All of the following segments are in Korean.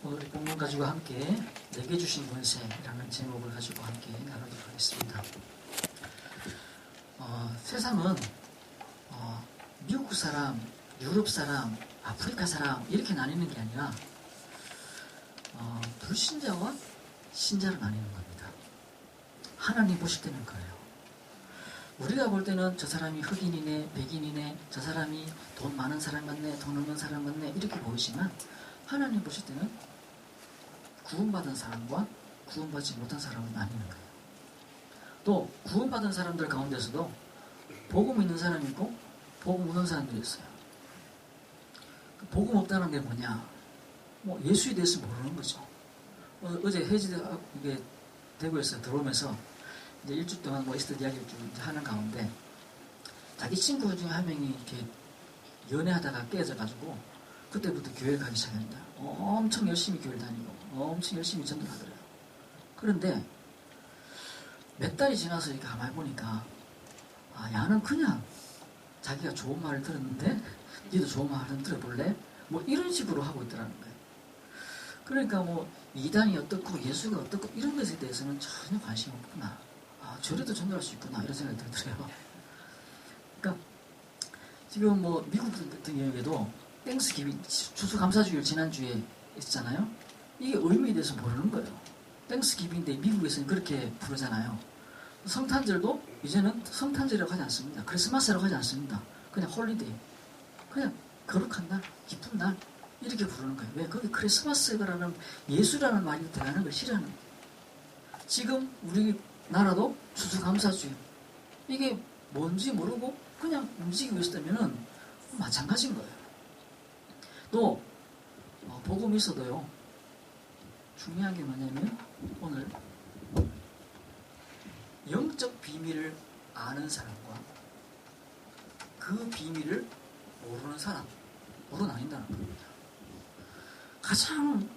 오늘 본문 가지고 함께 내게 주신 권세라는 제목을 가지고 함께 나누도록 하겠습니다. 세상은 미국 사람, 유럽 사람, 아프리카 사람 이렇게 나뉘는 게 아니라 불신자와 신자로 나뉘는 겁니다. 하나님 보실 때는 그래요. 우리가 볼 때는 저 사람이 흑인이네, 백인이네, 저 사람이 돈 많은 사람 같네, 돈 없는 사람 같네 이렇게 보이지만 하나님 보실 때는 구원받은 사람과 구원받지 못한 사람을 나뉘는 거예요. 또 구원받은 사람들 가운데서도 복음 있는 사람이 있고 복음 없는 사람들이 있어요. 복음 없다는 게 뭐냐? 예수에 대해서 모르는 거죠. 어제 해지 이게 대구에서 들어오면서 이제 일주일 동안 있었던 이야기를 좀 하는 가운데 자기 친구 중에 한 명이 이렇게 연애하다가 깨져가지고 그때부터 교회 가기 시작합니다. 엄청 열심히 교회 다니고 엄청 열심히 전도하더래요. 그런데 몇 달이 지나서 이렇게 가만히 보니까 야는 그냥 자기가 좋은 말을 들었는데 니도 좋은 말을 좀 들어볼래? 이런 식으로 하고 있더라는 거예요. 그러니까 이단이 어떻고 예수가 어떻고 이런 것에 대해서는 전혀 관심이 없구나. 저래도 전도할 수 있구나 이런 생각이 들더래요. 그러니까 지금 미국 같은 경우에도 땡스기빙 추수감사주일 지난주에 있었잖아요. 이게 의미에 대해서 모르는 거예요. 땡스기빙인데 미국에서는 그렇게 부르잖아요. 성탄절도 이제는 성탄절이라고 하지 않습니다. 크리스마스라고 하지 않습니다. 그냥 홀리데이, 그냥 거룩한 날, 기쁜 날 이렇게 부르는 거예요. 왜? 거기 크리스마스라는 예수라는 말이 들어가는 걸 싫어하는 거예요. 지금 우리나라도 추수감사주일 이게 뭔지 모르고 그냥 움직이고 있었다면 마찬가지인 거예요. 또 복음이 있어도요, 중요한 게 뭐냐면 오늘 영적 비밀을 아는 사람과 그 비밀을 모르는 사람으로 나뉜다는 겁니다. 가장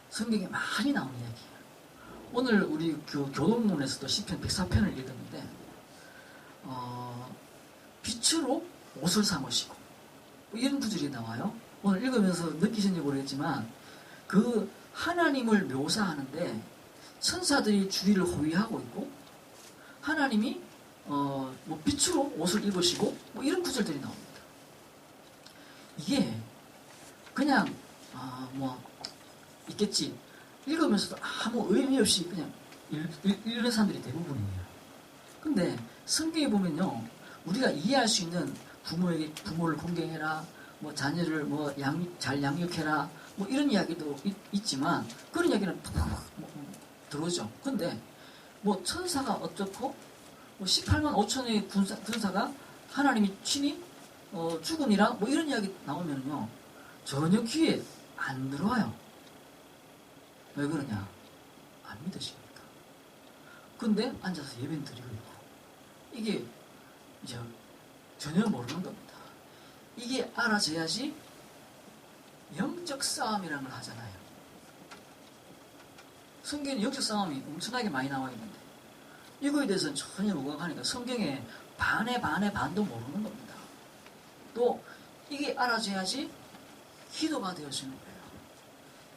성경에 많이 나오는 이야기예요. 오늘 우리 교동문에서도 시편 104편을 읽었는데 빛으로 옷을 삼으시고 이런 구절이 나와요. 오늘 읽으면서 느끼셨는지 모르겠지만 그 하나님을 묘사하는데 천사들이 주위를 호위하고 있고 하나님이 빛으로 옷을 입으시고 이런 구절들이 나옵니다. 이게 그냥 있겠지 읽으면서도 아무 의미 없이 그냥 읽는 사람들이 대부분이에요. 근데 성경에 보면요, 우리가 이해할 수 있는 부모를 공경해라, 자녀를 잘 양육해라, 이런 이야기도 있지만 그런 이야기는 들어오죠. 근데 천사가 어떻고 18만 5천의 군사가 하나님이 친히 죽으니라 이런 이야기 나오면요 전혀 귀에 안 들어와요. 왜 그러냐? 안 믿으시니까. 근데 앉아서 예배는 드리고 있고 이게 이제 전혀 모르는 겁니다. 이게 알아져야지 영적 싸움이라는 걸 하잖아요. 성경에 영적 싸움이 엄청나게 많이 나와 있는데 이거에 대해서는 전혀 무감하니까 성경에 반의 반도 모르는 겁니다. 또 이게 알아져야지 기도가 되어지는 거예요.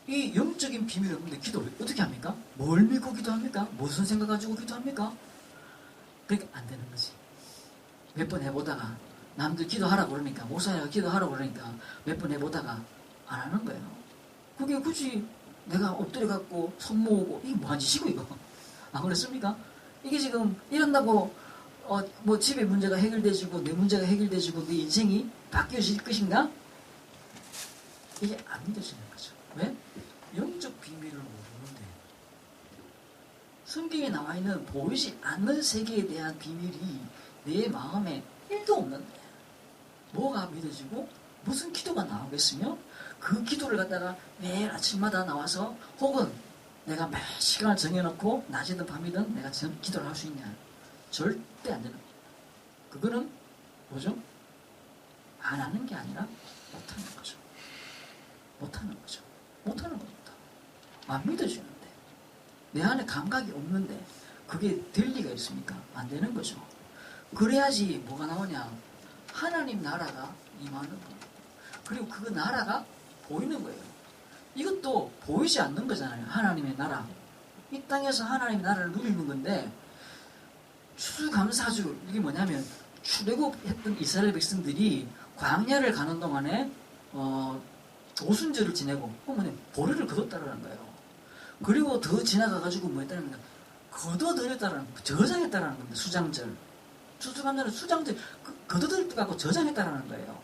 이 영적인 비밀이 없는데 기도를 어떻게 합니까? 뭘 믿고 기도합니까? 무슨 생각 가지고 기도합니까? 그러니까 안 되는 거지. 몇 번 해보다가 남들 기도하라고 그러니까 목사님가 기도하라고 그러니까 몇 번 해보다가 안 하는 거예요. 그게 굳이 내가 엎드려 갖고 손 모으고 이게 뭐한 짓이고 이거 안 그렇습니까? 이게 지금 이런다고 집의 문제가 해결되지고 내 문제가 해결되지고 내 인생이 바뀌어질 것인가? 이게 안 믿어지는 거죠. 왜? 영적 비밀을 모르는데 성경에 나와 있는 보이지 않는 세계에 대한 비밀이 내 마음에 1도 없는데 뭐가 믿어지고 무슨 기도가 나오겠으며 그 기도를 갖다가 매일 아침마다 나와서 혹은 내가 매 시간을 정해놓고 낮이든 밤이든 내가 기도를 할 수 있냐? 절대 안 되는 겁니다. 그거는 뭐죠? 안 하는 게 아니라 못하는 거죠. 못하는 겁니다. 안 믿어주는데, 내 안에 감각이 없는데 그게 될 리가 있습니까? 안 되는 거죠. 그래야지 뭐가 나오냐? 하나님 나라가 임하는 거예요. 그리고 그 나라가 보이는 거예요. 이것도 보이지 않는 거잖아요. 하나님의 나라. 이 땅에서 하나님의 나라를 누리는 건데, 추수감사주, 이게 뭐냐면 출애굽했던 이스라엘 백성들이 광야를 가는 동안에 오순절을 지내고 보리를 거뒀다라는 거예요. 그리고 더 지나가가지고 뭐 했다는 거예요? 거둬들였다라는, 저장했다라는 겁니다. 수장절. 추수감사는 수장절, 거둬들여갖고 저장했다라는 거예요.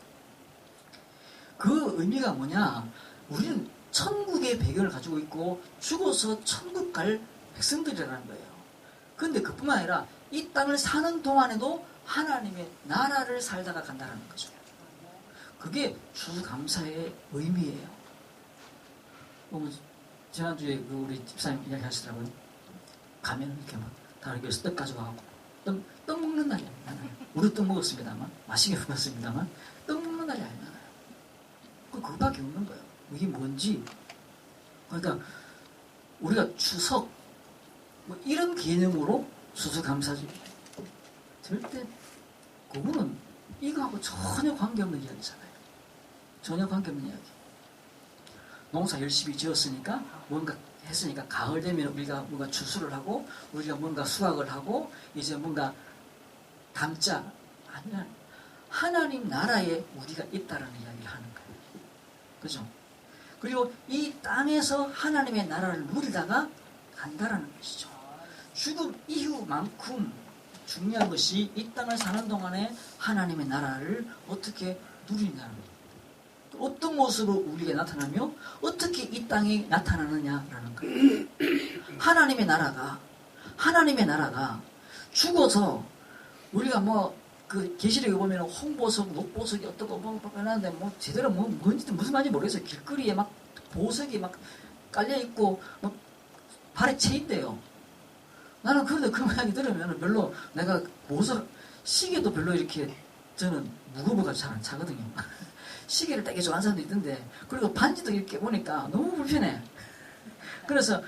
그 의미가 뭐냐? 우리는 천국의 배경을 가지고 있고 죽어서 천국 갈 백성들이라는 거예요. 그런데 그뿐만 아니라 이 땅을 사는 동안에도 하나님의 나라를 살다가 간다는 거죠. 그게 추수감사의 의미예요. 지난주에 우리 집사님 이야기 하시더라고요. 가면 이렇게 막 다른 교회에서 떡 가져가고 떡 먹는 날이 아니잖아요. 우리 떡 먹었습니다만, 맛있게 먹었습니다만 떡 먹는 날이 아니잖아요. 그거밖에 없는 거예요. 이게 뭔지. 그러니까 우리가 추석 뭐 이런 개념으로 추수감사주 절대 그거는 이거하고 전혀 관계없는 이야기잖아요. 전혀 관계없는 이야기. 농사 열심히 지었으니까 뭔가 했으니까 가을 되면 우리가 뭔가 추수를 하고 우리가 뭔가 수확을 하고 이제 뭔가 담자. 아니라 하나님 나라에 우리가 있다라는 이야기를 하는 거예요. 그죠? 그리고 이 땅에서 하나님의 나라를 누리다가 간다라는 것이죠. 죽음 이후만큼 중요한 것이 이 땅을 사는 동안에 하나님의 나라를 어떻게 누리냐는 거예요. 어떤 모습으로 우리에게 나타나며 어떻게 이 땅에 나타나느냐라는 거예요. 하나님의 나라가 죽어서 우리가 그 계시록에 보면 홍보석, 녹보석이 어떻고 뭐 하는데 제대로 뭔지 무슨 말인지 모르겠어요. 길거리에 막 보석이 막 깔려 있고 막 발에 채 있대요. 나는 그런데 그 이야기 들으면 별로 내가 보석 시계도 별로 이렇게 저는 무거워가 잘 안 차거든요. 시계를 되게 좋아하는 사람도 있던데, 그리고 반지도 이렇게 보니까 너무 불편해. 그래서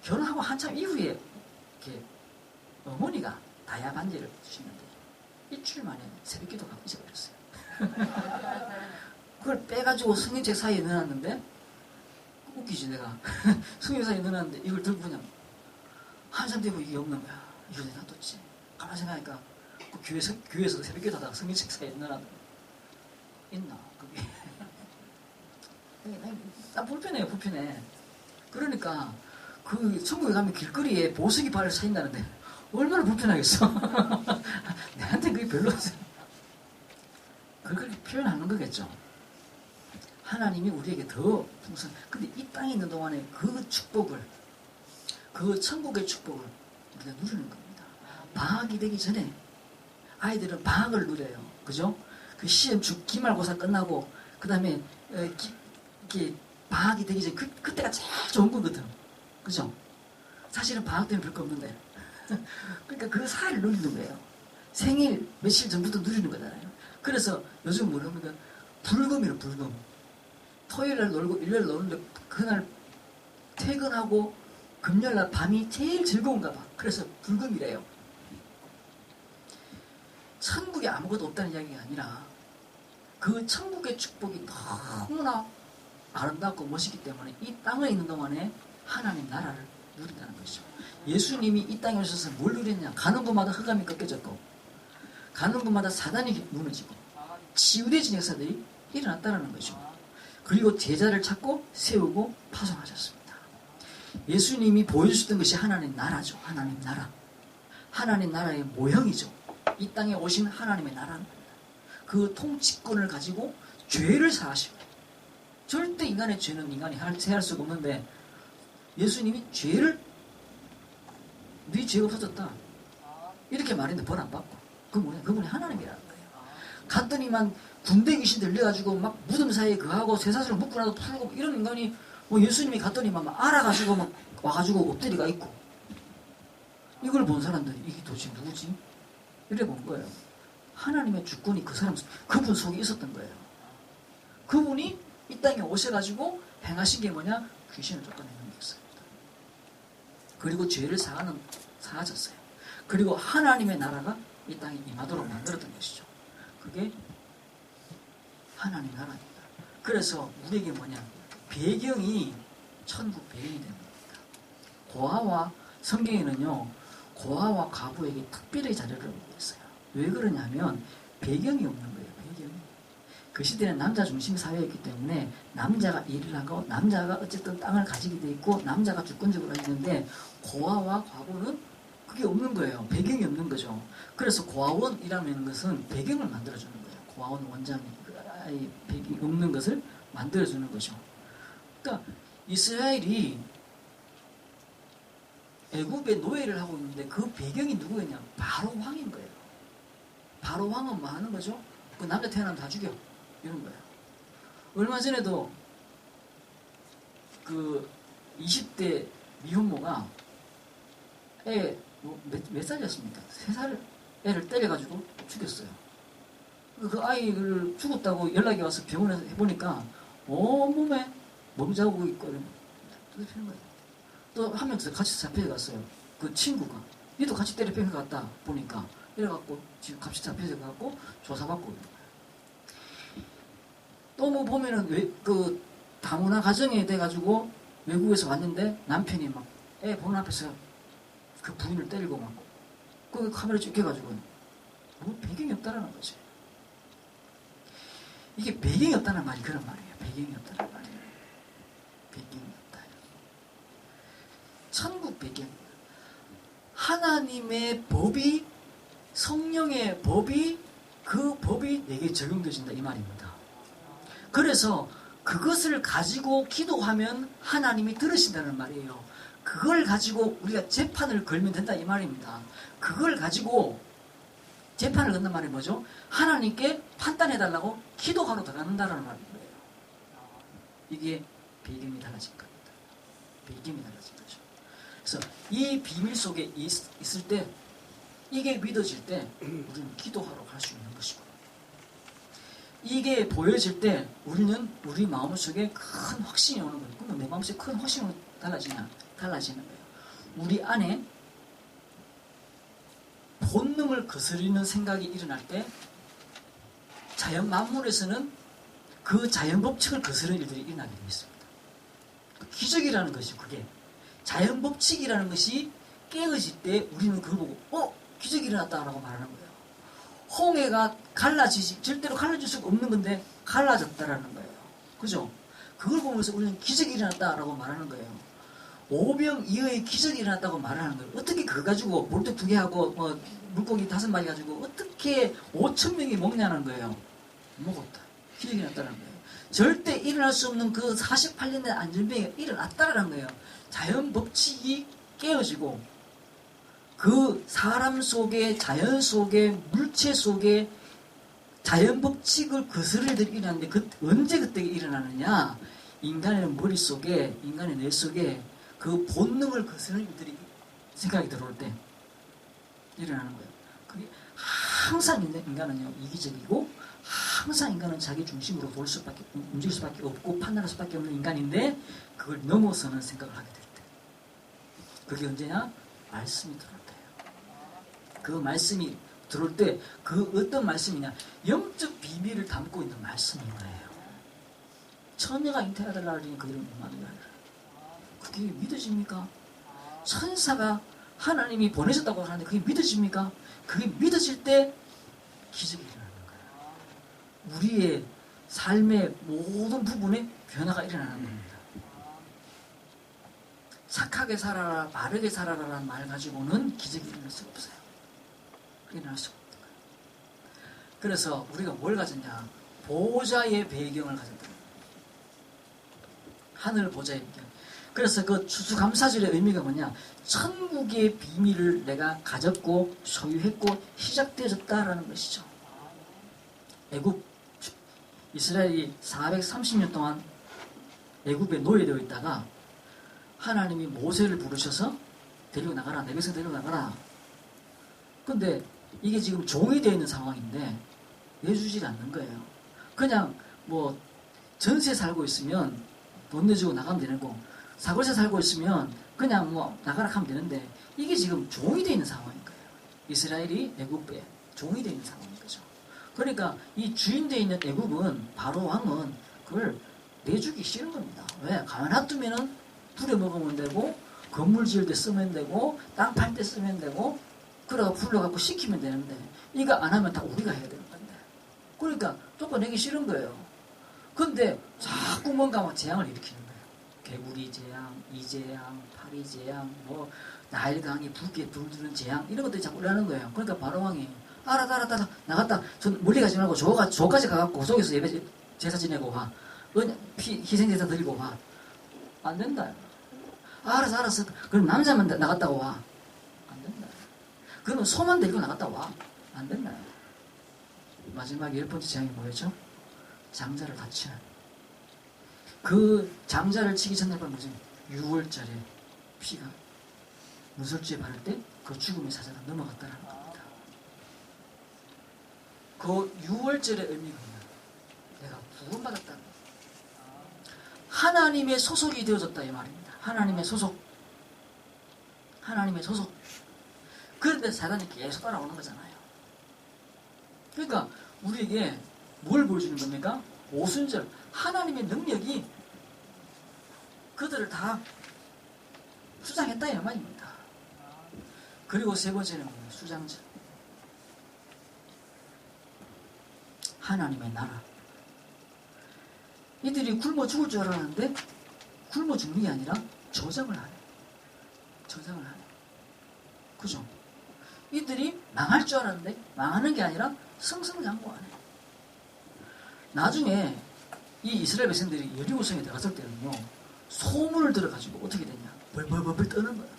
결혼하고 한참 이후에 이렇게 어머니가 다이아 반지를 주시는데 일주일 만에 새벽기도가 잊어버렸어요. 그걸 빼가지고 성경책 사이에 넣어놨는데, 웃기지 내가. 성경 사이에 넣어놨는데 이걸 들고 그냥 한참 되고 이게 없는 거야. 이거 내가 놔뒀지. 가만히 생각하니까 그 교회에서도 새벽기도 하다가 성경책 사이에 넣어놨는데 있나 그게. 나 불편해요. 그러니까 그 천국에 가면 길거리에 보석이 발을 차 있다는데 얼마나 불편하겠어. 내한테 그게 별로 없어요. 그걸 표현하는 거겠죠. 하나님이 우리에게 더 풍성. 근데 이 땅에 있는 동안에 그 축복을, 그 천국의 축복을 우리가 누리는 겁니다. 방학이 되기 전에 아이들은 방학을 누려요. 그죠? 그 시험 기말고사 끝나고 그 다음에 방학이 되기 전에 그때가 제일 좋은 거거든. 그죠? 사실은 방학 때문에 별거 없는데. 그러니까 그 사이를 누리는 거예요. 생일 며칠 전부터 누리는 거잖아요. 그래서 요즘 뭐랍니까? 불금이에요. 불금. 토요일날 놀고 일요일 노는데 그날 퇴근하고 금요일날 밤이 제일 즐거운가 봐. 그래서 불금이래요. 천국에 아무것도 없다는 이야기가 아니라 그 천국의 축복이 너무나 아름답고 멋있기 때문에 이 땅에 있는 동안에 하나님 나라를 누린다는 것이죠. 예수님이 이 땅에 오셔서 뭘 누렸냐? 가는 곳마다 흑암이 꺾여졌고 가는 곳마다 사단이 무너지고 치유되진 역사들이 일어났다는 것이죠. 그리고 제자를 찾고 세우고 파송하셨습니다. 예수님이 보여주셨던 것이 하나님 나라죠. 하나님 나라. 하나님 나라의 모형이죠. 이 땅에 오신 하나님의 나라는 그 통치권을 가지고 죄를 사하시고, 절대 인간의 죄는 인간이 해할 수가 없는데 예수님이 죄를, 네 죄가 없어졌다 이렇게 말했는데 벌 안 받고, 그분이 하나님이라는 거예요. 갔더니만 군대 귀신 들려가지고 막 무덤 사이에 그하고 쇠사슬을 묶고 나서 풀고 이런 인간이 예수님이 갔더니만 막 알아가지고 막 와가지고 엎드리가 있고, 이걸 본 사람들이 이게 도대체 누구지? 이래 본 거예요. 하나님의 주권이 그분 속에 있었던 거예요. 그분이 이 땅에 오셔가지고 행하신 게 뭐냐? 귀신을 쫓아내는 역사입니다. 그리고 죄를 사하졌어요. 그리고 하나님의 나라가 이 땅에 임하도록 만들었던 것이죠. 그게 하나님 나라입니다. 그래서 우리에게 뭐냐? 배경이 천국 배경이 되는 겁니다. 고아와 성경에는요, 고아와 과부에게 특별히 자료를 주고 있어요. 왜 그러냐면 배경이 없는 거예요. 배경이. 그 시대는 남자 중심 사회였기 때문에 남자가 일을 하고 남자가 어쨌든 땅을 가지게 돼 있고 남자가 주권적으로 있는데 고아와 과부는 그게 없는 거예요. 배경이 없는 거죠. 그래서 고아원이라는 것은 배경을 만들어주는 거예요. 고아원 원장이 배경이 없는 것을 만들어주는 거죠. 그러니까 이스라엘이 애굽의 노예를 하고 있는데 그 배경이 누구였냐? 바로 왕인 거예요. 바로 왕은 뭐 하는 거죠? 그 남자 태어나면 다 죽여. 이런 거예요. 얼마 전에도 그 20대 미혼모가 몇 살이었습니까? 3살 애를 때려가지고 죽였어요. 그 아이를 죽었다고 연락이 와서 병원에서 해보니까 온몸에 멍자국이 있고 때려 패는 거예요. 또 한 명 더 같이 잡혀갔어요. 그 친구가. 얘도 같이 때려 패는 것 같다 보니까 이래갖고 지금 같이 잡혀가갖고 조사받고 있는 거예요. 또 뭐 보면은 그 다문화 가정에 돼가지고 외국에서 왔는데 남편이 막 애 보는 앞에서 그 부인을 때리고 막 그 카메라 찍혀가지고 뭐 배경이 없다라는 거지. 이게 배경이 없다는 말이 그런 말이에요. 배경이 없다는 말이에요. 배경이 없다. 천국 배경. 하나님의 법이, 성령의 법이, 그 법이 내게 적용되어진다 이 말입니다. 그래서 그것을 가지고 기도하면 하나님이 들으신다는 말이에요. 그걸 가지고 우리가 재판을 걸면 된다 이 말입니다. 그걸 가지고 재판을 건단 말이 뭐죠? 하나님께 판단해달라고 기도하러 들어간다는 말인 거예요. 이게 배경이 달라진 겁니다. 배경이 달라진 거죠. 그래서 이 비밀 속에 있을 때, 이게 믿어질 때 우리는 기도하러 갈 수 있는 것이고, 이게 보여질 때 우리는 우리 마음속에 큰 확신이 오는 거예요. 그러면 내 마음속에 큰 확신이 달라지는 거예요. 우리 안에 본능을 거스르는 생각이 일어날 때 자연 만물에서는 그 자연 법칙을 거스르는 일들이 일어나게 되어 있습니다. 기적이라는 것이 그게 자연 법칙이라는 것이 깨어질 때 우리는 그걸 보고 기적이 일어났다라고 말하는 거예요. 홍해가 절대로 갈라질 수가 없는 건데 갈라졌다라는 거예요. 그죠? 그걸 보면서 우리는 기적이 일어났다라고 말하는 거예요. 오병이어의 기적이 일어났다고 말하는 거예요. 어떻게 그거 가지고 몰두 2개 하고 물고기 5마리 가지고 어떻게 5,000명이 먹냐는 거예요. 먹었다. 기적이 일어났다는 거예요. 절대 일어날 수 없는 그 48년의 안전병이 일어났다라는 거예요. 자연 법칙이 깨어지고 그 사람 속에, 자연 속에, 물체 속에 자연 법칙을 거스를 일들이 일어나는데 언제 그때 일어나느냐? 인간의 머릿속에, 인간의 뇌 속에 그 본능을 거스르는 일들이 생각이 들어올 때 일어나는 거예요. 그게 항상 인간은요, 이기적이고 항상 인간은 자기 중심으로 움직일 수밖에 없고 판단할 수밖에 없는 인간인데 그걸 넘어서는 생각을 하게 될 때. 그게 언제냐? 말씀이 들어올 때예요. 그 말씀이 들어올 때 그 어떤 말씀이냐? 영적 비밀을 담고 있는 말씀인 거예요. 처녀가 잉태하달라 하니 그 이름이 임마누엘. 그게 믿어집니까? 천사가 하나님이 보내셨다고 하는데 그게 믿어집니까? 그게 믿어질 때 기적이 일어나는 거예요. 우리의 삶의 모든 부분에 변화가 일어나는 겁니다. 착하게 살아라, 바르게 살아라라는 말 가지고는 기적이 일어날 수가 없어요. 일어날 수가 없는 거예요. 그래서 우리가 뭘 가졌냐? 보좌의 배경을 가졌다. 하늘 보좌의 배경. 그래서 그 추수감사절의 의미가 뭐냐? 천국의 비밀을 내가 가졌고 소유했고 시작되어졌다라는 것이죠. 애굽 이스라엘이 430년 동안 애굽에 노예되어 있다가 하나님이 모세를 부르셔서 데리고 나가라. 내 백성 데리고 나가라. 근데 이게 지금 종이 되어 있는 상황인데 내주질 않는 거예요. 그냥 뭐 전세 살고 있으면 돈 내주고 나가면 되는 거 사골세 살고 있으면 그냥 뭐 나가라 하면 되는데 이게 지금 종이 되어 있는 상황인 거예요. 이스라엘이 애굽에 종이 되어 있는 상황인 거죠. 그러니까 이 주인 되어 있는 애굽은 바로 왕은 그걸 내주기 싫은 겁니다. 왜? 가만 놔두면은 부려먹으면 되고 건물 지을 때 쓰면 되고 땅 팔 때 쓰면 되고 그러고 불러갖고 시키면 되는데 이거 안 하면 다 우리가 해야 되는 건데 그러니까 쫓아내기 싫은 거예요. 근데 자꾸 뭔가 막 재앙을 일으키는 거예요. 개구리 재앙, 이재앙, 파리재앙, 뭐 나일강이 붉게 불드는 재앙 이런 것들이 자꾸 일어나는 거예요. 그러니까 바로왕이 알았다 나갔다 전 멀리 가지 말고 조까지 가갖고 속에서 예배 제사 지내고 와 희생제사 드리고 와. 안 된다. 알았어 그럼 남자만 나갔다고 와. 안 된다. 그러면 소만 데리고 나갔다 와. 안 된다. 마지막 10번째 재앙이 뭐였죠? 장자를 다 치는. 그 장자를 치기 전날 밤 무슨 6월절에 피가 문설주에 바를 때 그 죽음의 사자가 넘어갔다는 겁니다. 그 6월절의 의미가 뭐냐? 내가 구원받았다는 거예요. 하나님의 소속이 되어졌다 이 말입니다. 하나님의 소속. 그런데 사단이 계속 따라오는 거잖아요. 그러니까 우리에게 뭘 보여주는 겁니까? 오순절 하나님의 능력이 그들을 다 수장했다 이 말입니다. 그리고 세 번째는 뭐예요? 수장자. 하나님의 나라. 이들이 굶어 죽을 줄 알았는데 굶어 죽는 게 아니라 저장을 하네. 그죠? 이들이 망할 줄 알았는데 망하는 게 아니라 승승장구하네. 나중에 이 이스라엘 백성들이 여리고성에 들어갔을 때는요 소문을 들어가지고 어떻게 되냐 벌벌벌 떠는 거예요.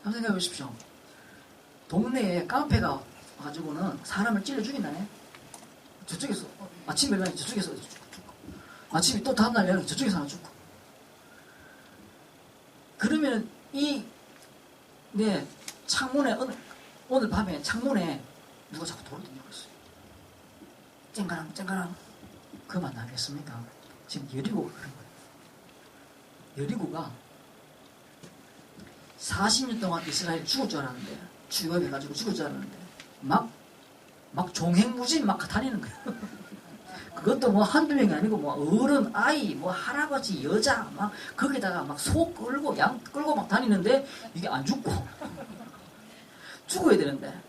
한번 생각해 보십시오. 동네에 깡패가 와가지고는 사람을 찔러 죽인다네. 저쪽에서 아침 멸망이 저쪽에서 죽고 아침이 또 다음날 내려 저쪽에서 하나 죽고 그러면 내 창문에 오늘 밤에 창문에 누가 자꾸 돌을 던지고 있어요. 쨍가랑 그만 나겠습니까? 지금 여리고가 그런 거예요. 여리고가 40년 동안 이스라엘이 죽을 줄 알았는데 추격해가지고 죽을 줄 알았는데 막 종횡무진 막 다니는 거예요. 그것도 뭐 한두 명이 아니고 뭐 어른, 아이, 뭐 할아버지, 여자 막 거기다가 막 소 끌고 양 끌고 막 다니는데 이게 안 죽고 죽어야 되는데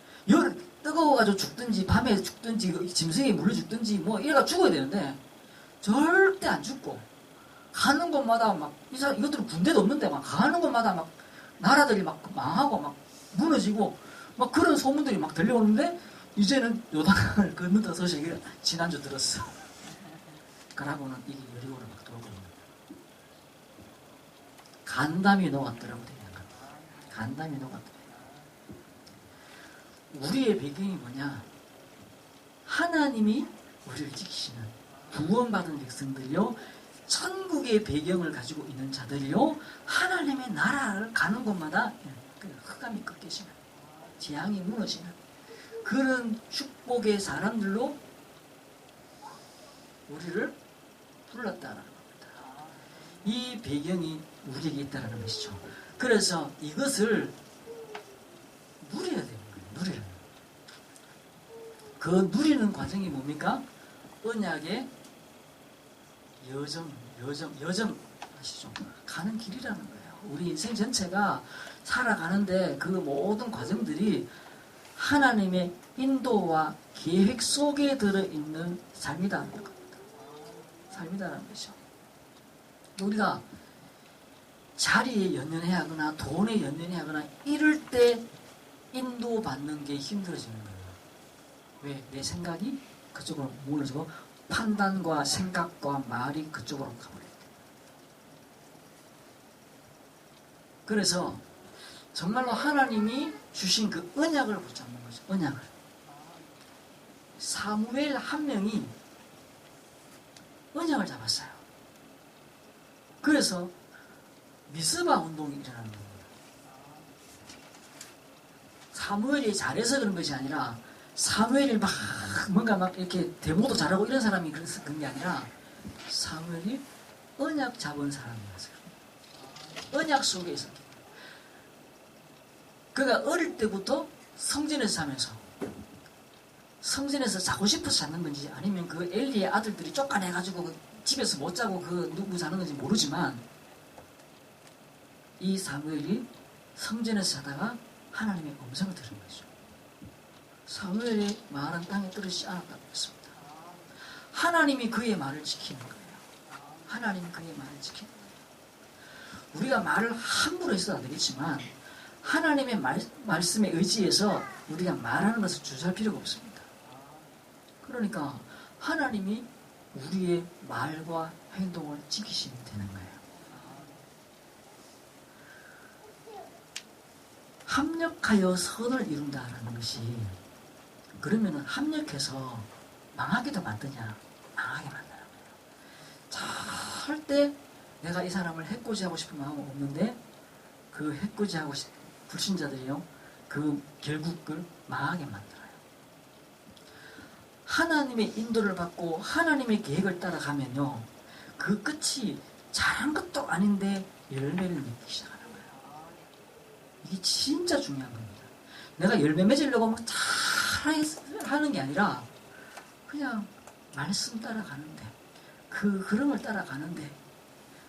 뜨거워가지고 죽든지 밤에 죽든지 짐승에 물려 죽든지 뭐 이래가 죽어야 되는데 절대 안 죽고 가는 곳마다 막 이것들은 군대도 없는데 막 가는 곳마다 막 나라들이 막 망하고 막 무너지고 막 그런 소문들이 막 들려오는데 이제는 요단강을 건너던 소식을 지난주 들었어. 그러고는 이게 여리고로 막 돌고 있는 거예요. 간담이 녹았더라고 되는 거예요. 간담이 녹았더라고요. 우리의 배경이 뭐냐? 하나님이 우리를 지키시는 구원받은 백성들요, 천국의 배경을 가지고 있는 자들요, 하나님의 나라를 가는 곳마다 흑암이 꺾이시는, 재앙이 무너지는 그런 축복의 사람들로 우리를 불렀다라는 겁니다. 이 배경이 우리에게 있다는 것이죠. 그래서 이것을 누려야 되는 거예요. 누리는. 그 누리는 과정이 뭡니까? 언약의 여정 아시죠? 가는 길이라는 거예요. 우리 인생 전체가 살아가는데 그 모든 과정들이 하나님의 인도와 계획 속에 들어있는 삶이다라는 겁니다. 삶이다라는 것이죠. 우리가 자리에 연연해 하거나 돈에 연연해 하거나 이럴 때 인도받는 게 힘들어지는 거예요. 왜? 내 생각이 그쪽으로 무너지고 판단과 생각과 말이 그쪽으로 가버려요. 그래서 정말로 하나님이 주신 그 언약을 붙잡는 거죠. 언약을. 사무엘 한 명이 언약을 잡았어요. 그래서 미스바 운동이 일어나는 겁니다. 사무엘이 잘해서 그런 것이 아니라 사무엘이 뭔가 이렇게 데모도 잘하고 이런 사람이 그런 게 아니라 사무엘이 언약 잡은 사람이었어요. 언약 속에 있었기 때문에. 그가 어릴 때부터 성전에서 자면서 성전에서 자고 싶어서 잤는 건지 아니면 그 엘리의 아들들이 쫓아내가지고 그 집에서 못 자고 그 누구 자는 건지 모르지만 이 사무엘이 성전에서 자다가 하나님의 음성을 들은 거죠. 사무엘의 말은 땅에 떨어지지 않았다고 했습니다. 하나님이 그의 말을 지키는 거예요. 하나님이 그의 말을 지키는 거예요. 우리가 말을 함부로 해서는 안 되겠지만 하나님의 말씀에 의지해서 우리가 말하는 것을 주저할 필요가 없습니다. 그러니까 하나님이 우리의 말과 행동을 지키시면 되는 거예요. 합력하여 선을 이룬다라는 것이 그러면은 합력해서 망하게도 만드냐? 망하게 만드는 거예요. 절대 내가 이 사람을 해코지하고 싶은 마음은 없는데 그 해코지하고 불신자들이요. 그 결국 그걸 망하게 만들어요. 하나님의 인도를 받고 하나님의 계획을 따라가면요. 그 끝이 잘한 것도 아닌데 열매를 맺기 시작하는 거예요. 이게 진짜 중요한 겁니다. 내가 열매 맺으려고 막 잘하는 게 아니라 그냥 말씀 따라가는데 그 흐름을 따라가는데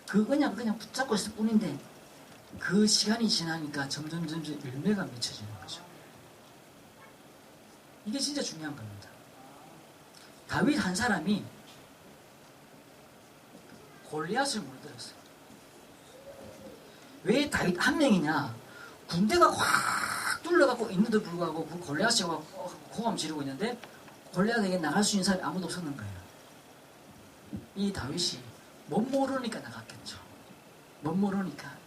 그냥 붙잡고 있을 뿐인데 그 시간이 지나니까 점점 열매가 맺혀지는 거죠. 이게 진짜 중요한 겁니다. 다윗 한 사람이 골리앗을 물들었어요. 왜 다윗 한 명이냐? 군대가 확 둘러갖고 있는데도 불구하고 그 골리앗이 고함 지르고 있는데 골리앗에게 나갈 수 있는 사람이 아무도 없었는 거예요. 이 다윗이 못 모르니까 나갔겠죠. 못 모르니까.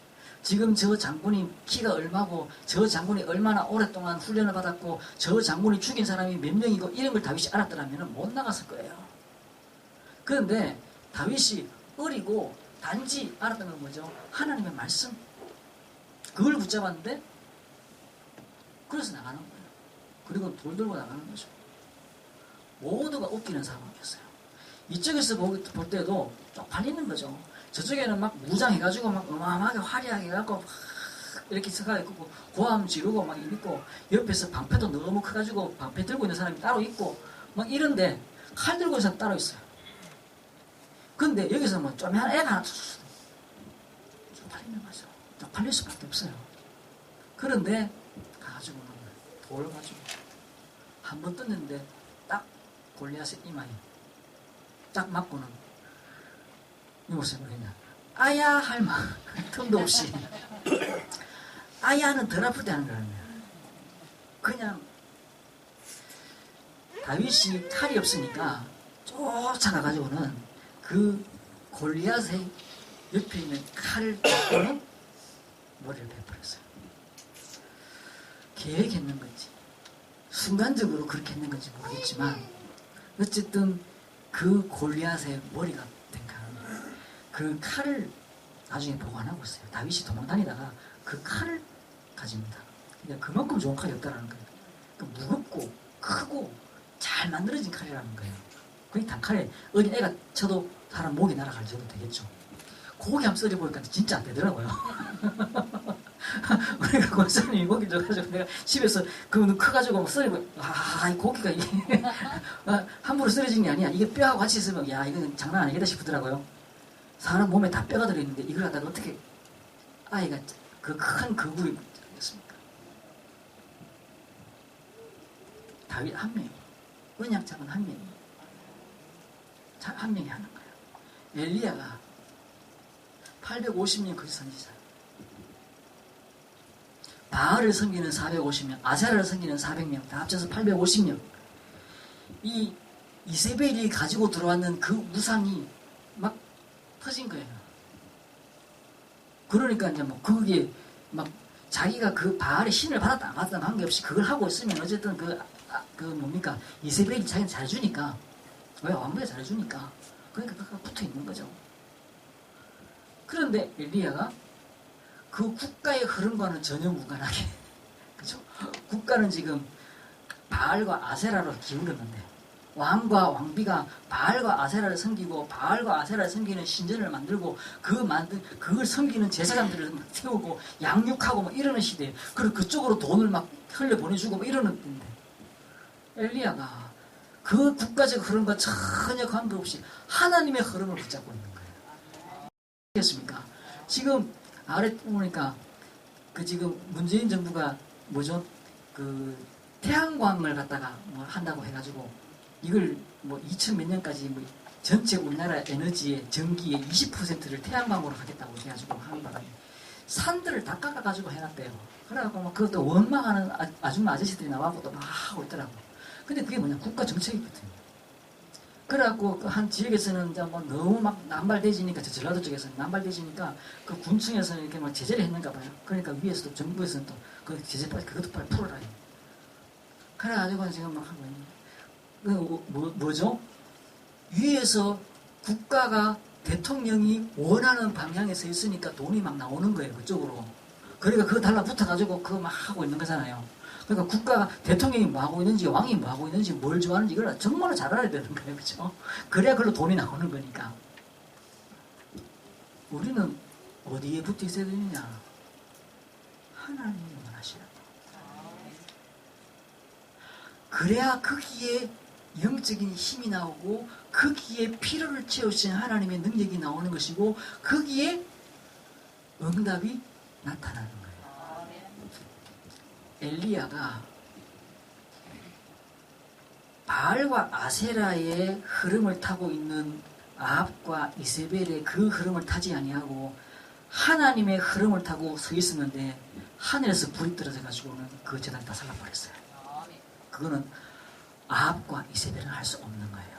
지금 저 장군이 키가 얼마고 저 장군이 얼마나 오랫동안 훈련을 받았고 저 장군이 죽인 사람이 몇 명이고 이런 걸 다윗이 알았더라면 못 나갔을 거예요. 그런데 다윗이 어리고 단지 알았던 건 뭐죠? 하나님의 말씀. 그걸 붙잡았는데 그래서 나가는 거예요. 그리고 돌 들고 나가는 거죠. 모두가 웃기는 상황이었어요. 이쪽에서 볼 때도 쪽팔리는 거죠. 저쪽에는 막 무장해가지고 막 어마어마하게 화려하게 해갖고 막 이렇게 서가 있고 고함 지르고 막 있고 옆에서 방패도 너무 커가지고 방패 들고 있는 사람이 따로 있고 막 이런데 칼 들고 있는 사람 따로 있어요. 근데 여기서 뭐 쪼매한 애가 하나 쪽팔리는 거죠. 쪽팔릴 수밖에 없어요. 그런데 가가지고는 돌을 가지고 한 번 떴는데 딱 골리앗의 이마에 딱 맞고는 이 모습을 그냥 아야 할마 틈도 없이 아야는 덜 아프대 하는 거예요. 그냥 다윗이 칼이 없으니까 쫓아가가지고는 그 골리앗의 옆에 있는 칼을 잡고는 머리를 베풀었어요. 계획했는 건지 순간적으로 그렇게 했는 건지 모르겠지만 어쨌든 그 골리앗의 머리가 된 그 칼을 나중에 보관하고 있어요. 다윗이 도망다니다가 그 칼을 가집니다. 그러니까 그만큼 좋은 칼이 없다는 거예요. 그러니까 무겁고 크고 잘 만들어진 칼이라는 거예요. 그게 단칼에 어린 애가 쳐도 사람 목이 날아갈 정도 되겠죠. 고기 한번 썰어보니까 진짜 안 되더라고요. 그러니까 권사님이 고기 줘가지고 내가 집에서 그거는 커가지고 막 썰고 이 고기가 이게 함부로 썰어진 게 아니야. 이게 뼈하고 같이 있으면 야 이건 장난 아니겠다 싶더라고요. 사람 몸에 다 뼈가 들어있는데 이걸 하다가 어떻게 아이가 그 큰 거구이 되겠습니까? 다윗 한 명이 언약장은 한 명이 한 명이 하는 거예요. 엘리야가 850년 거기 선지자 바알을 섬기는 450명 아세라를 섬기는 400명 다 합쳐서 850명 이 이세벨이 가지고 들어왔는 그 우상이 막 터진 거예요. 그러니까 이제 뭐 그게 막 자기가 그 바알의 신을 받았다 안 받았다 관계없이 그걸 하고 있으면 어쨌든 그 뭡니까 이세벨이 자기는 잘해주니까 왜 왕부에 잘해주니까 그러니까 그가 붙어 있는 거죠. 그런데 엘리야가 그 국가의 흐름과는 전혀 무관하게 그죠? 국가는 지금 바알과 아세라로 기울었는데 왕과 왕비가 바알과 아세라를 섬기고 바알과 아세라를 섬기는 신전을 만들고 그걸 섬기는 제사장들을 세우고 양육하고 막 이러는 시대에 그리고 그쪽으로 돈을 막 흘려 보내주고 막 이러는 때인데 엘리야가 그 국가적 흐름과 전혀 관계없이 하나님의 흐름을 붙잡고 있는 거예요. 알겠습니까? 지금 아래 보니까 그 지금 문재인 정부가 뭐죠? 그 태양광을 갖다가 뭐 한다고 해가지고 이걸 뭐 2000 몇 년까지 뭐 전체 우리나라 에너지의 전기의 20%를 태양광으로 하겠다고 해가지고 하는 바람에 산들을 다 깎아가지고 해놨대요. 그래갖고 막 그것도 원망하는 아줌마 아저씨들이 나와서 또 막 하고 있더라고. 근데 그게 뭐냐 국가 정책이거든요. 그래갖고 그 한 지역에서는 이제 뭐 너무 막 남발대지니까 저 전라도 쪽에서는 남발대지니까 그 군청에서는 이렇게 막 제재를 했는가 봐요. 그러니까 위에서도 정부에서는 또 그 제재 빨리 그것도 빨리 풀어라. 그래가지고 지금 막 하고 있는 뭐죠? 위에서 국가가 대통령이 원하는 방향에서 있으니까 돈이 막 나오는 거예요. 그쪽으로. 그러니까 그거 달라붙어가지고 그거 막 하고 있는 거잖아요. 그러니까 국가가 대통령이 뭐 하고 있는지 왕이 뭐 하고 있는지 뭘 좋아하는지 이걸 정말로 잘 알아야 되는 거예요. 그렇죠? 그래야 그걸로 돈이 나오는 거니까. 우리는 어디에 붙어 있어야 되느냐? 하나님이 원하시는 거. 그래야 거기에 영적인 힘이 나오고 거기에 필요를 채우신 하나님의 능력이 나오는 것이고 거기에 응답이 나타나는 거예요. 엘리야가 바알과 아세라의 흐름을 타고 있는 아합과 이세벨의 그 흐름을 타지 아니하고 하나님의 흐름을 타고 서 있었는데 하늘에서 불이 떨어져 가지고는 그 재단이 다 살라버렸어요. 그거는 아합과 이세벨은 할 수 없는 거예요.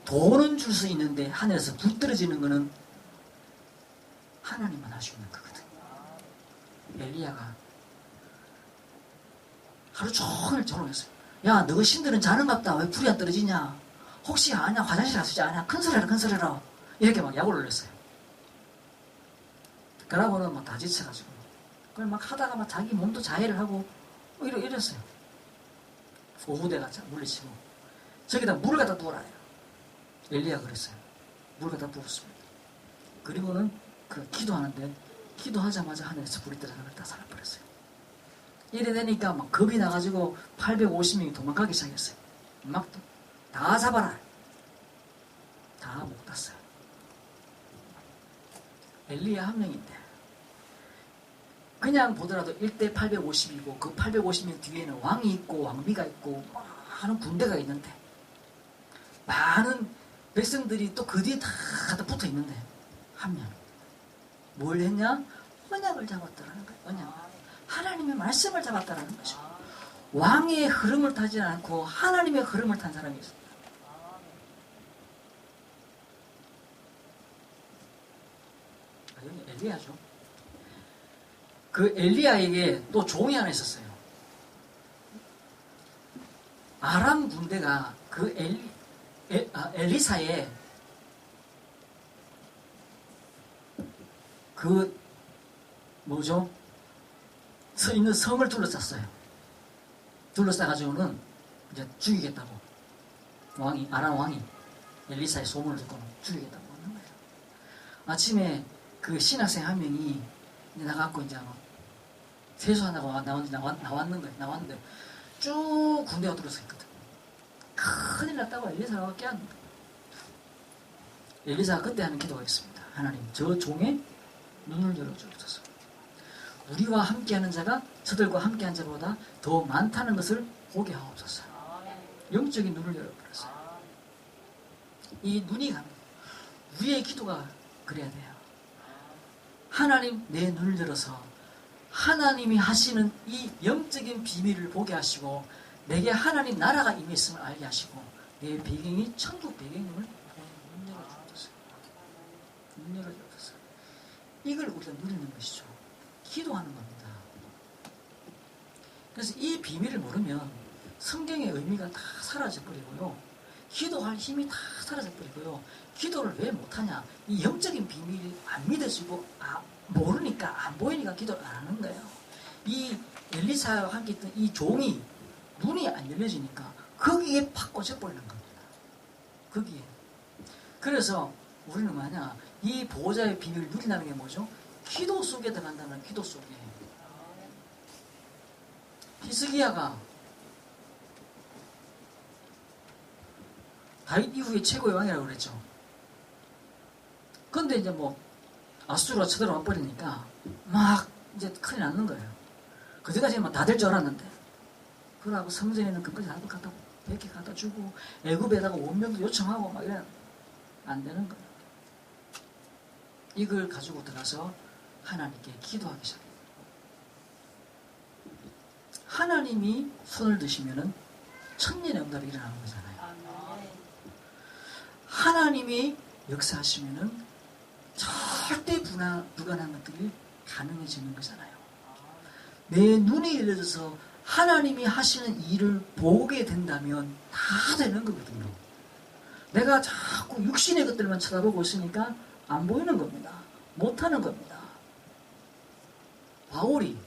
돈은 줄 수 있는데 하늘에서 불 떨어지는 거는 하나님만 할 수 있는 거거든요. 엘리야가 하루 종일 조롱했어요. 야, 너 신들은 자는갑다. 왜 불이 안 떨어지냐? 혹시 아냐? 화장실 가서 자냐? 큰 소리 해라, 큰 소리 해라. 이렇게 막 약을 올렸어요. 그러고는 막 다 지쳐가지고. 그걸 막 하다가 막 자기 몸도 자해를 하고 이랬어요. 오후대가 물리치고. 저기다 물을 갖다 부어라. 엘리야가 그랬어요. 물을 갖다 부었습니다. 그리고는 그 기도하는데 기도하자마자 하늘에서 불이 떨어져서 다 살아버렸어요. 이래 되니까 막 겁이 나가지고 850명이 도망가기 시작했어요. 막 다 잡아라. 다 못 갔어요. 엘리야 한 명인데 그냥 보더라도 1대 850이고 그 850명 뒤에는 왕이 있고 왕비가 있고 많은 군대가 있는데 많은 백성들이 또 그 뒤에 다 붙어 있는데 한 명. 뭘 했냐? 언약을 잡았다라는 거예요. 언약. 하나님의 말씀을 잡았다라는 거죠. 왕의 흐름을 타지 않고 하나님의 흐름을 탄 사람이 있습니다. 여기 엘리야죠. 그 엘리야에게 또 종이 하나 있었어요. 아람 군대가 그 엘리사의 그 뭐죠? 서 있는 성을 둘러쌌어요. 둘러싸가지고는 이제 죽이겠다고 아람 왕이 엘리사의 소문을 듣고는 죽이겠다고 하는 거예요. 아침에 그 신학생 한 명이 이제 나가고 이제 세수하다가 나왔는 거예요. 나왔는데 쭉 군대가 둘러서 있거든. 큰일 났다고 엘리사가 깨닫는 거예요. 엘리사가 그때 하는 기도가 있습니다. 하나님, 저 종의 눈을 열어주옵소서. 우리와 함께하는 자가 저들과 함께한 자보다 더 많다는 것을 보게 하옵소서. 영적인 눈을 열어버렸어요. 이 눈이 가는 우리의 기도가 그래야 돼요. 하나님, 내 눈을 열어서 하나님이 하시는 이 영적인 비밀을 보게 하시고 내게 하나님 나라가 임했음을 알게 하시고 내 배경이 천국 배경임을 눈 열어주옵소서. 눈 열어주옵소서. 이걸 우리가 누리는 것이죠. 기도하는 겁니다. 그래서 이 비밀을 모르면 성경의 의미가 다 사라져버리고요. 기도할 힘이 다 사라져버리고요. 기도를 왜 못하냐? 이 영적인 비밀이 안 믿어지고 모르니까 안 보이니까 기도를 안 하는 거예요. 이 엘리사와 함께 있던 이 종이 눈이 안 열려지니까 거기에 팍 꽂혀버리는 겁니다. 거기에. 그래서 우리는 뭐냐, 이 보호자의 비밀을 누린다는 게 뭐죠? 기도 속에 들어간다는, 기도 속에. 히스기야가 다윗 이후에 최고의 왕이라고 그랬죠. 근데 이제 뭐 아수르가 쳐들어와 버리니까 막 이제 큰일 났는 거예요. 그때까지는 다 될 줄 알았는데, 그러고 성전에 있는 금까지 다 갖다 100개 갖다 주고 애굽에다가 원명도 요청하고 막 이래. 안 되는 거예요. 이걸 가지고 들어가서 하나님께 기도하기 시작해요. 하나님이 손을 드시면은 천년의 응답이 일어나는 거잖아요. 하나님이 역사하시면은 절대 불가능한 것들이 가능해지는 거잖아요. 내 눈이 열려져서 하나님이 하시는 일을 보게 된다면 다 되는 거거든요. 내가 자꾸 육신의 것들만 쳐다보고 있으니까 안 보이는 겁니다. 못하는 겁니다. 바울이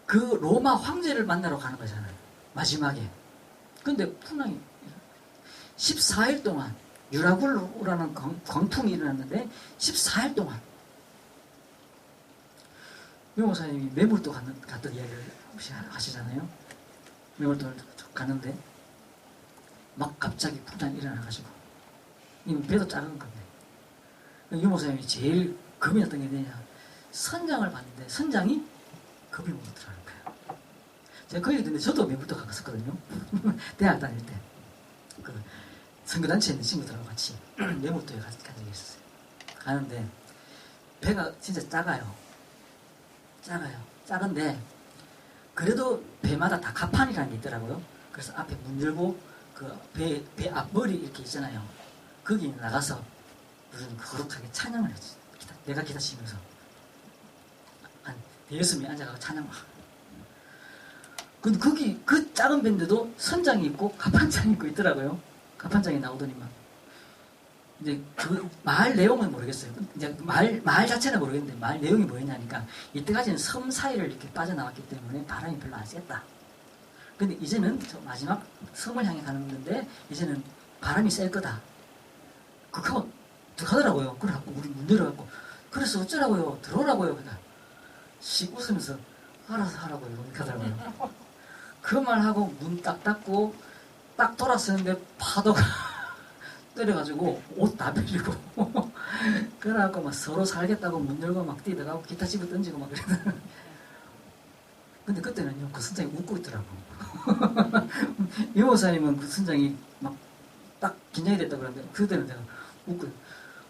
그 로마 황제를 만나러 가는 거잖아요. 마지막에. 근데 풍랑이 14일 동안 유라굴로라는 광풍이 일어났는데 14일 동안 명호사님이 매물도 갔던 이야기를 혹시 하시잖아요. 매물도 가는데 막 갑자기 풍랑이 일어나가지고 이미 배도 작은 건데 유모사님이 제일 겁이 났던 게 뭐냐, 선장을 봤는데 선장이 겁이 못 들어가는 거예요. 제가 그 얘기 듣는데 저도 매물도 갔었거든요. 대학 다닐 때 그 선교단체에 있는 친구들하고 같이 매물도에 간 적이 있었어요. 가는데 배가 진짜 작아요. 작은데 그래도 배마다 다 가판이라는 게 있더라고요. 그래서 앞에 문 열고 그 배 앞머리 이렇게 있잖아요. 거기 나가서 무슨 거룩하게 찬양을 했지. 내가 기타 치면서 한 대여섯 명이 앉아가고 찬양을 하고. 근데 거기 그 작은 배인데도 선장이 있고 가판장이 있고 있더라고요. 가판장이 나오더니만. 이제 그 말 내용은 모르겠어요. 이제 말 자체는 모르겠는데 말 내용이 뭐였냐니까 이때까지는 섬 사이를 이렇게 빠져나왔기 때문에 바람이 별로 안 셌다. 근데 이제는 마지막 섬을 향해 가는 건데 이제는 바람이 셀 거다. 그거 하더라고요. 그래갖고 우리 문 열어갖고 그래서 어쩌라고요? 들어오라고요. 그러니까 씩 웃으면서 알아서 하라고요. 이렇게 하더라고요. 그 말하고 문 딱 닫고 딱 돌아서는데 파도가 때려가지고 옷 다 빌리고 그래갖고 막 서로 살겠다고 문 열고 막 뛰다가고 기타 집어 던지고 막 그러더라고요. 근데 그때는요 그 선장이 웃고 있더라고. 유모사님은 그 선장이 막 딱 긴장이 됐다 그러는데 그때는 내가 웃고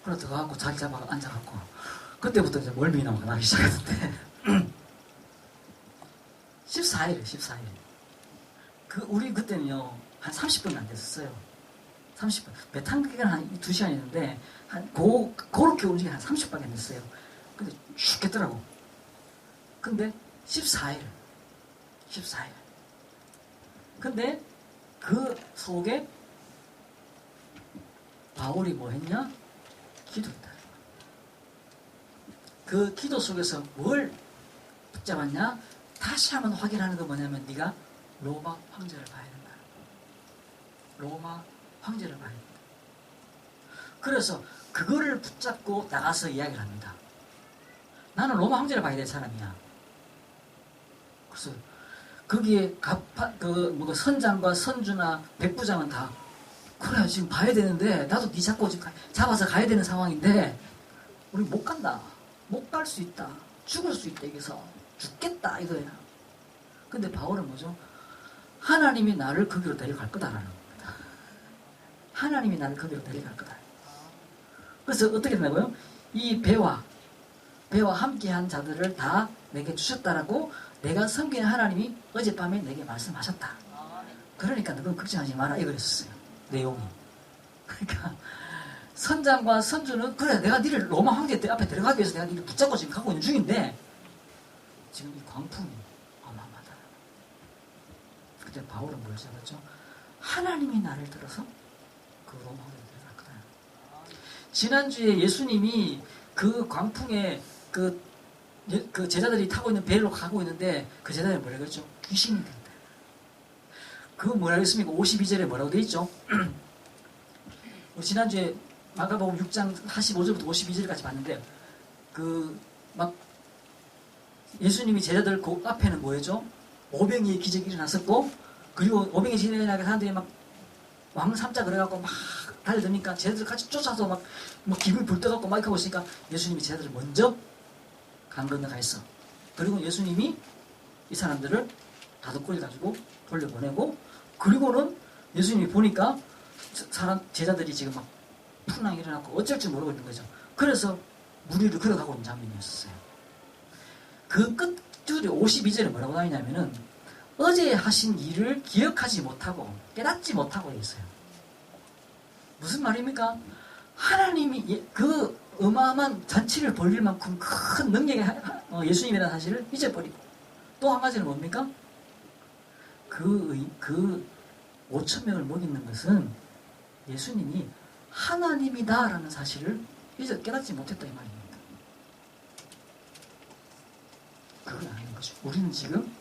그래 들어가갖고 자리 잡아 앉아갖고 그때부터 이제 멀미 나기 시작했는데 14일 우리 그때는요 한 30분은 안 됐었어요. 30분 배 탄 기간 한 2시간이었는데 그렇게 움직이면 한 30분밖에 안 됐어요. 근데 죽겠더라고. 근데 14일 근데 그 속에 바울이 뭐 했냐? 기도했다. 그 기도 속에서 뭘 붙잡았냐? 다시 한번 확인하는 건 뭐냐면 네가 로마 황제를 봐야 된다. 로마 황제를 봐야 된다. 그래서 그거를 붙잡고 나가서 이야기를 합니다. 나는 로마 황제를 봐야 될 사람이야. 그래서 거기에 선장과 선주나 백부장은 다 그래 지금 봐야 되는데 나도 네 잡고 지금 잡아서 가야 되는 상황인데 우리 못 간다. 못 갈 수 있다. 죽을 수 있다. 여기서 죽겠다 이거야. 근데 바울은 뭐죠? 하나님이 나를 거기로 데려갈 거다라는 겁니다. 하나님이 나를 거기로 데려갈 거다. 그래서 어떻게 되냐고요? 이 배와 함께한 자들을 다 내게 주셨다라고 내가 섬기는 하나님이 어젯밤에 내게 말씀하셨다. 그러니까 너는 걱정하지 마라 이거였어요. 내용이. 그러니까 선장과 선주는 그래 내가 니를 로마 황제 앞에 데려가기 위해서 내가 니를 붙잡고 지금 가고 있는 중인데 지금 이 광풍이 어마어마하다. 그때 바울은 뭘 잡았죠? 하나님이 나를 들어서 그 로마 황제를 데려갈 거다. 지난주에 예수님이 그 광풍에 그 제자들이 타고 있는 배로 가고 있는데 그 제자들이 뭐라고 했죠? 귀신이 된다. 그거 뭐라고 했습니까? 52절에 뭐라고 돼 있죠? 지난주에 마가복음 6장 45절부터 52절까지 봤는데 막 예수님이 제자들 그 앞에는 뭐였죠? 오병이의 기적이 일어났었고, 그리고 오병이 기적이 일어나게 사람들이 막 왕삼자 그래갖고 막 달려드니까 제자들 같이 쫓아서 막 기분이 불떠갖고 막 하고 있으니까 예수님이 제자들을 먼저 강 건너가 있어. 그리고 예수님이 이 사람들을 다독거려 가지고 돌려보내고, 그리고는 예수님이 보니까 제자들이 지금 막 풍랑이 일어났고 어쩔 줄 모르고 있는 거죠. 그래서 무리를 걸어가고 있는 장면이었어요. 그 끝줄에 52절에 뭐라고 나오냐면은 어제 하신 일을 기억하지 못하고 깨닫지 못하고 있어요. 무슨 말입니까? 하나님이 그 어마어마한 잔치를 벌릴 만큼 큰 능력의 예수님이라는 사실을 잊어버리고, 또 한 가지는 뭡니까? 그 5,000명을 먹이는 것은 예수님이 하나님이다라는 사실을 깨닫지 못했다 이 말입니다. 그걸 아는 거죠. 우리는 지금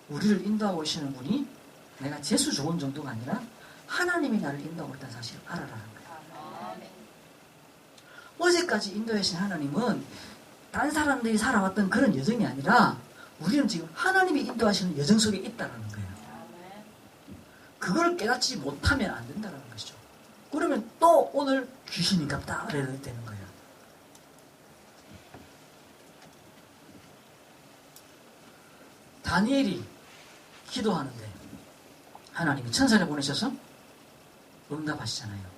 우리를 인도하고 오시는 분이 내가 재수 좋은 정도가 아니라 하나님이 나를 인도하고 있다는 사실을 알아라는 거예요. 어제까지 인도하신 하나님은 다른 사람들이 살아왔던 그런 여정이 아니라 우리는 지금 하나님이 인도하시는 여정 속에 있다는 거예요. 그걸 깨닫지 못하면 안 된다는 것이죠. 그러면 또 오늘 귀신이 같다 그래야 되는 거예요. 다니엘이 기도하는데 하나님이 천사를 보내셔서 응답하시잖아요.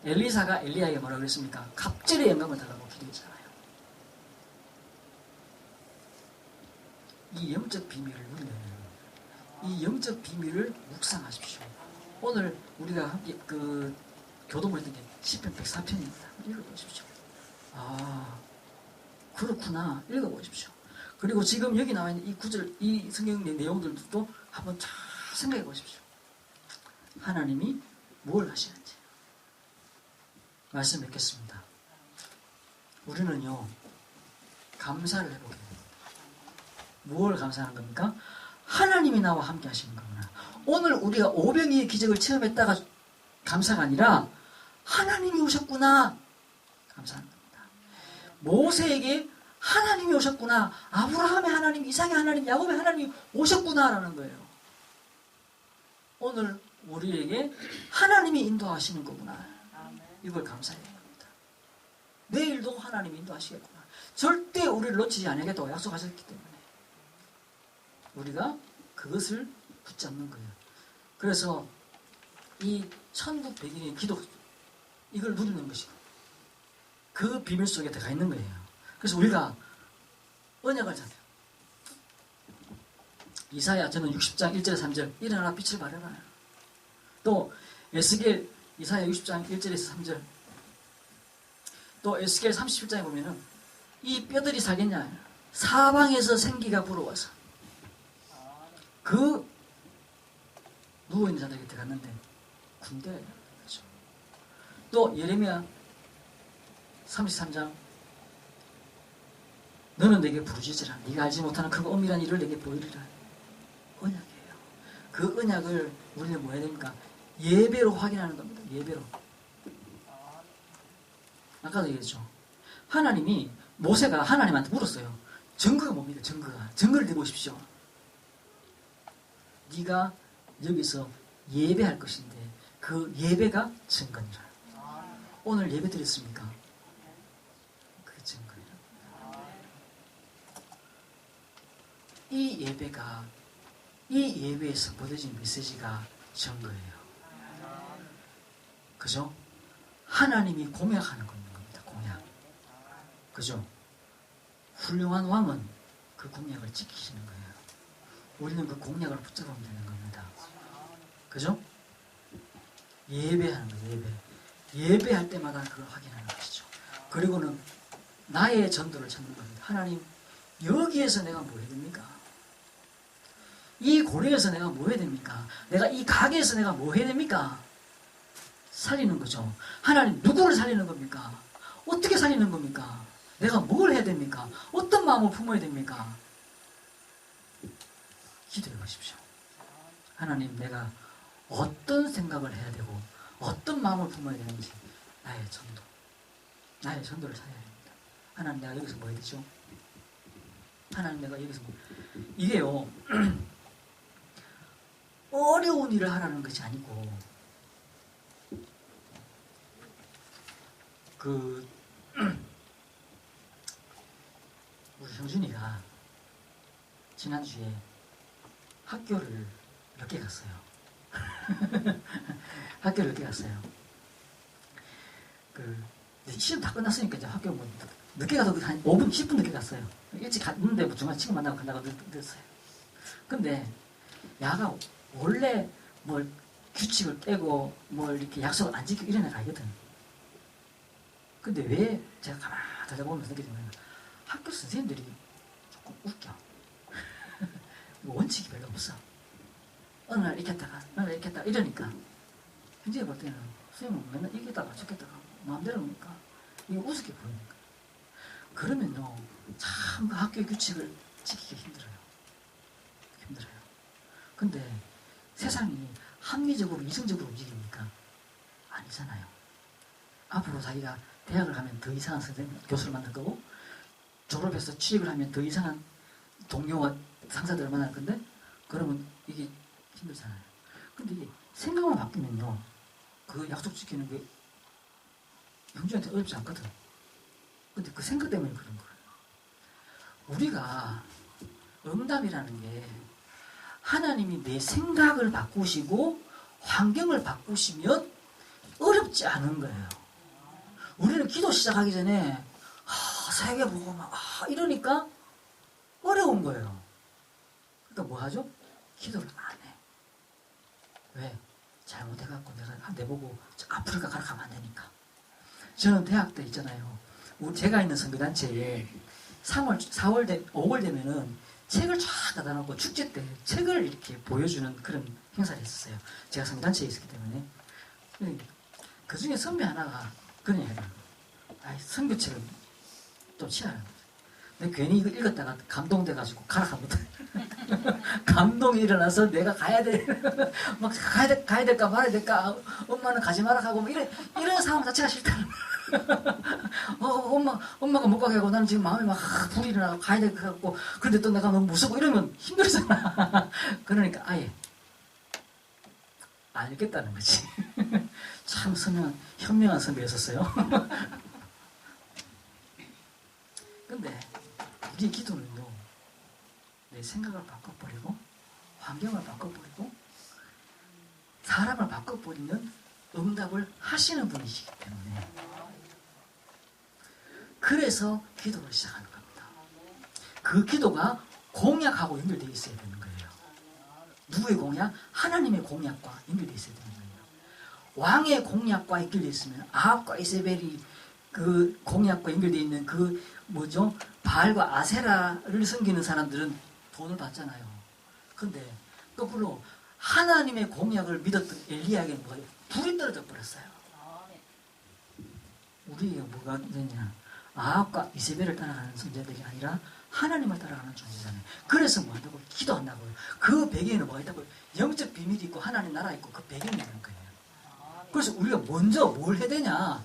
엘리사가 엘리야에게 뭐라고 그랬습니까? 갑절의 영감을 달라고 기도했잖아요. 이 영적 비밀을 누려야 돼요. 이 영적 비밀을 묵상하십시오. 오늘 우리가 함께 교동을 했던 게 시편 104편입니다. 읽어보십시오. 아, 그렇구나. 읽어보십시오. 그리고 지금 여기 나와 있는 이 구절, 이 성경 내용들도 한번 잘 생각해 보십시오. 하나님이 뭘 하시는지. 말씀 뵙겠습니다. 우리는요, 감사를 해보게 됩니다. 무엇을 감사하는 겁니까? 하나님이 나와 함께 하시는 거구나. 오늘 우리가 오병이의 기적을 체험했다가 감사가 아니라 하나님이 오셨구나. 감사하는 겁니다. 모세에게 하나님이 오셨구나. 아브라함의 하나님, 이삭의 하나님, 야곱의 하나님이 오셨구나라는 거예요. 오늘 우리에게 하나님이 인도하시는 거구나. 이걸 감사해야 합니다. 내일도 하나님이 인도하시겠구나. 절대 우리를 놓치지 않겠다고 약속하셨기 때문에 우리가 그것을 붙잡는 거예요. 그래서 이 천국 백인의 기도, 이걸 누리는 것이고 그 비밀 속에 들어가 있는 거예요. 그래서 우리가 언약을 잡아요. 이사야 저는 60장 1절에 3절 일어나라 빛을 발하라. 또 에스겔 이사야 60장 1절에서 3절, 또 에스겔 37장에 보면은 이 뼈들이 살겠냐, 사방에서 생기가 불어와서 그 누워있는 자들 곁에 갔는데 군대가 있는 거죠. 또 예레미야 33장 너는 내게 부르짖으라. 네가 알지 못하는 그 엄밀한 일을 내게 보이리라. 언약이에요. 그 언약을 우리는 뭐 해야 됩니까? 예배로 확인하는 겁니다. 예배로. 아까도 얘기했죠. 하나님이, 모세가 하나님한테 물었어요. 증거가 뭡니까? 증거가. 증거를 내보십시오. 네가 여기서 예배할 것인데 그 예배가 증거니라. 오늘 예배 드렸습니까? 그게 증거예요. 이 예배가, 이 예배에서 보내진 메시지가 증거예요. 그죠? 하나님이 공약하는 겁니다. 공약. 그죠? 훌륭한 왕은 그 공약을 지키시는 거예요. 우리는 그 공약을 붙잡으면 되는 겁니다. 그죠? 예배하는 거예요. 예배할 때마다 그걸 확인하는 것이죠. 그리고는 나의 전도를 찾는 겁니다. 하나님, 여기에서 내가 뭐 해야 됩니까? 이 고려에서 내가 뭐 해야 됩니까? 내가 이 가게에서 내가 뭐 해야 됩니까? 살리는 거죠. 하나님, 누구를 살리는 겁니까? 어떻게 살리는 겁니까? 내가 뭘 해야 됩니까? 어떤 마음을 품어야 됩니까? 기도해 보십시오. 하나님, 내가 어떤 생각을 해야 되고 어떤 마음을 품어야 되는지 나의 전도를 찾아야 됩니다. 하나님, 내가 여기서 뭐 해야 되죠? 하나님, 내가 여기서 뭐, 이게요 어려운 일을 하라는 것이 아니고, 우리 형준이가 지난주에 학교를 늦게 갔어요. 학교를 늦게 갔어요. 시험 다 끝났으니까 이제 학교 뭐 늦게 가서 한 5분, 10분 늦게 갔어요. 일찍 갔는데 뭐 중간 친구 만나고 간다고 늦었어요. 근데 야가 원래 뭘 규칙을 깨고 뭘 이렇게 약속을 안 지키고 이런 애가 아니거든. 근데 왜 제가 가만히 들여다보면서 느끼는 거예요. 학교 선생님들이 조금 웃겨. 원칙이 별로 없어. 어느 날 이렇게 했다가 어느 날 이렇게 했다가 이러니까 현재 볼 때는 선생님은 맨날 이겼다가 저겼다가 마음대로 하니까 이게 우습게 보이니까. 그러면요 참 그 학교의 규칙을 지키기 힘들어요. 근데 세상이 합리적으로 이성적으로 움직이니까 아니잖아요. 앞으로 자기가 대학을 가면 더 이상한 선생님, 교수를 만날 거고, 졸업해서 취직을 하면 더 이상한 동료와 상사들을 만날 건데, 그러면 이게 힘들잖아요. 근데 이게 생각만 바뀌면요, 그 약속 지키는 게 형제한테 어렵지 않거든. 근데 그 생각 때문에 그런 거예요. 우리가 응답이라는 게 하나님이 내 생각을 바꾸시고 환경을 바꾸시면 어렵지 않은 거예요. 우리는 기도 시작하기 전에 세계 보고 막 이러니까 어려운 거예요. 그러니까 뭐 하죠? 기도를 안 해. 왜? 잘못해갖고 내가 내보고 아프리카 가면 안 되니까. 저는 대학 때 있잖아요. 제가 있는 선교단체에 5월 되면은 책을 쫙 닫아놓고 축제 때 책을 이렇게 보여주는 그런 행사를 했었어요. 제가 선교단체에 있었기 때문에. 그 중에 선배 하나가 그런 얘기를 해요. 선교책을 좀 치라는 거죠. 근데 괜히 이거 읽었다가 감동돼가지고 가락합니다. 감동이 일어나서 내가 가야 될까 말아야 될까, 엄마는 가지 마라 하고 뭐 이런 상황 자체가 싫다는 엄마가 못 가게 하고 나는 지금 마음이 막 불이 일어나고 가야 될 것 같고, 그런데 또 내가 너무 무섭고 이러면 힘들잖아. 그러니까 아예 알겠다는 거지. 참 현명한 선배였었어요. 근데 우리의 기도는요, 내 생각을 바꿔버리고 환경을 바꿔버리고 사람을 바꿔버리는 응답을 하시는 분이시기 때문에, 그래서 기도를 시작하는 겁니다. 그 기도가 공약하고 연결되어 있어야 되는 거예요. 누구의 공약? 하나님의 공약과 연결되어 있어야 되는 거예요. 왕의 공약과 연결되어 있으면 아합과 이세벨이 그 공약과 연결되어 있는 바알과 아세라를 섬기는 사람들은 돈을 받잖아요. 근데 거꾸로 하나님의 공약을 믿었던 엘리야에게는 뭐가 불이 떨어져 버렸어요. 우리에게 뭐가 되냐? 아합과 이세벨을 따라가는 존재들이 아니라 하나님을 따라가는 존재잖아요. 그래서 뭐 한다고? 기도한다고요. 그 배경에는 뭐가 있다고요? 영적 비밀이 있고 하나님 나라 있고 그 배경이 있는 거예요. 그래서 우리가 먼저 뭘 해야 되냐?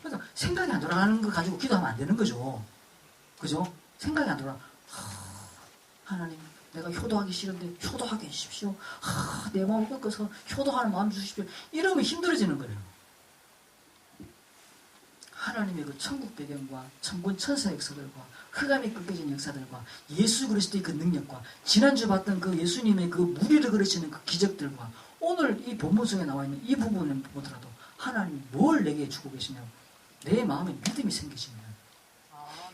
그래서 생각이 안 돌아가는 거 가지고 기도하면 안 되는 거죠. 그죠? 생각이 안 돌아. 하나님, 내가 효도하기 싫은데 효도하게 해주십시오. 내 마음을 꺾어서 효도하는 마음 주십시오. 이러면 힘들어지는 거예요. 하나님의 그 천국 배경과 천군 천사 역사들과 흑암이 꺾여진 역사들과 예수 그리스도의 그 능력과 지난주 봤던 그 예수님의 그 무리를 그르치는 그 기적들과 오늘 이 본문 속에 나와 있는 이 부분을 보더라도 하나님이 뭘 내게 주고 계시냐고 내 마음에 믿음이 생기시면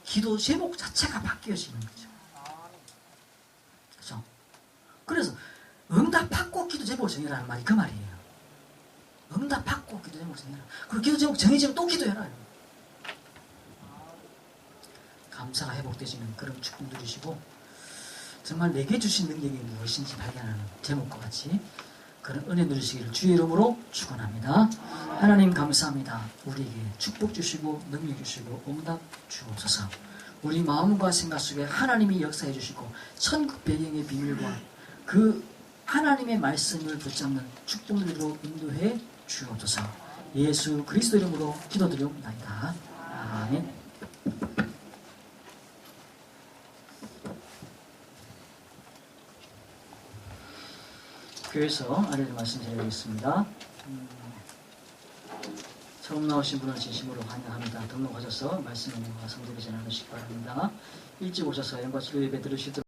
기도 제목 자체가 바뀌어지는 거죠. 그렇죠? 그래서 응답받고 기도 제목을 정해라는 말이 그 말이에요. 응답받고 기도 제목을 정해라. 그리고 기도 제목 정해지면 또 기도해라. 감사가 회복되시는 그런 축복 누리시고 정말 내게 주신 능력이 무엇인지 발견하는 제목과 같이 그런 은혜 누리시기를 주의 이름으로 축원합니다. 하나님 감사합니다. 우리에게 축복 주시고 능력 주시고 응답 주옵소서. 우리 마음과 생각 속에 하나님이 역사해 주시고 천국 배경의 비밀과 그 하나님의 말씀을 붙잡는 축복들로 인도해 주옵소서. 예수 그리스도 이름으로 기도드리옵나이다. 아멘. 교회에서 아래를 말씀드리겠습니다. 처음 나오신 분을 진심으로 환영합니다. 등록하셔서 말씀과 성도를 전하시기 바랍니다. 일찍 오셔서 영과 진료 예배 들으시도록